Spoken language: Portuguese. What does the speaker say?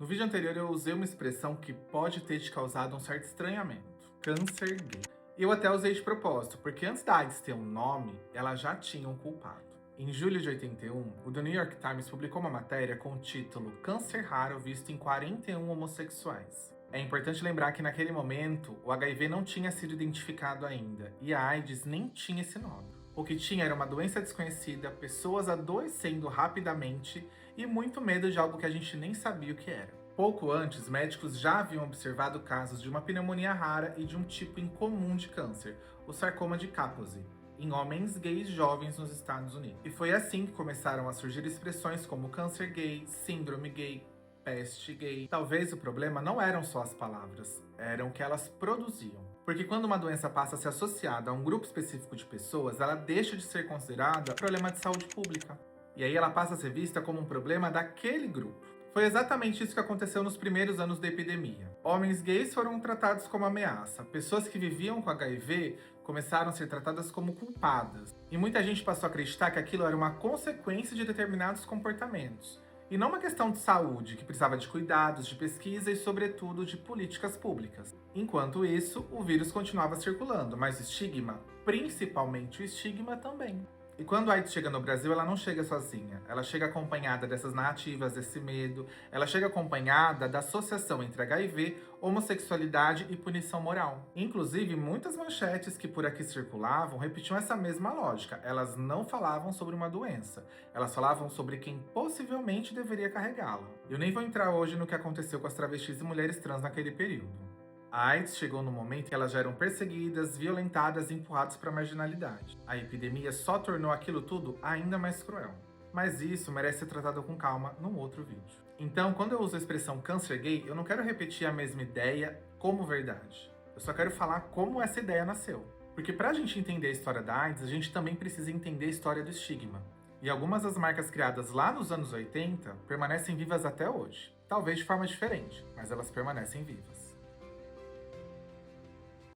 No vídeo anterior eu usei uma expressão que pode ter te causado um certo estranhamento. Câncer gay. Eu até usei de propósito, porque antes da AIDS ter um nome, ela já tinha um culpado. Em julho de 81, o The New York Times publicou uma matéria com o título Câncer raro visto em 41 homossexuais. É importante lembrar que naquele momento, o HIV não tinha sido identificado ainda, e a AIDS nem tinha esse nome. O que tinha era uma doença desconhecida, pessoas adoecendo rapidamente e muito medo de algo que a gente nem sabia o que era. Pouco antes, médicos já haviam observado casos de uma pneumonia rara e de um tipo incomum de câncer, o sarcoma de Kaposi, em homens gays jovens nos Estados Unidos. E foi assim que começaram a surgir expressões como câncer gay, síndrome gay, peste gay. Talvez o problema não eram só as palavras, eram o que elas produziam. Porque quando uma doença passa a ser associada a um grupo específico de pessoas, ela deixa de ser considerada problema de saúde pública. E aí ela passa a ser vista como um problema daquele grupo. Foi exatamente isso que aconteceu nos primeiros anos da epidemia. Homens gays foram tratados como ameaça. Pessoas que viviam com HIV começaram a ser tratadas como culpadas. E muita gente passou a acreditar que aquilo era uma consequência de determinados comportamentos. E não uma questão de saúde, que precisava de cuidados, de pesquisa e, sobretudo, de políticas públicas. Enquanto isso, o vírus continuava circulando, mas o estigma, principalmente o estigma, também. E quando a AIDS chega no Brasil, ela não chega sozinha. Ela chega acompanhada dessas narrativas, desse medo. Ela chega acompanhada da associação entre HIV, homossexualidade e punição moral. Inclusive, muitas manchetes que por aqui circulavam repetiam essa mesma lógica. Elas não falavam sobre uma doença. Elas falavam sobre quem possivelmente deveria carregá-la. Eu nem vou entrar hoje no que aconteceu com as travestis e mulheres trans naquele período. A AIDS chegou no momento em que elas já eram perseguidas, violentadas e empurradas para a marginalidade. A epidemia só tornou aquilo tudo ainda mais cruel. Mas isso merece ser tratado com calma num outro vídeo. Então, quando eu uso a expressão câncer gay, eu não quero repetir a mesma ideia como verdade. Eu só quero falar como essa ideia nasceu. Porque para a gente entender a história da AIDS, a gente também precisa entender a história do estigma. E algumas das marcas criadas lá nos anos 80 permanecem vivas até hoje. Talvez de forma diferente, mas elas permanecem vivas.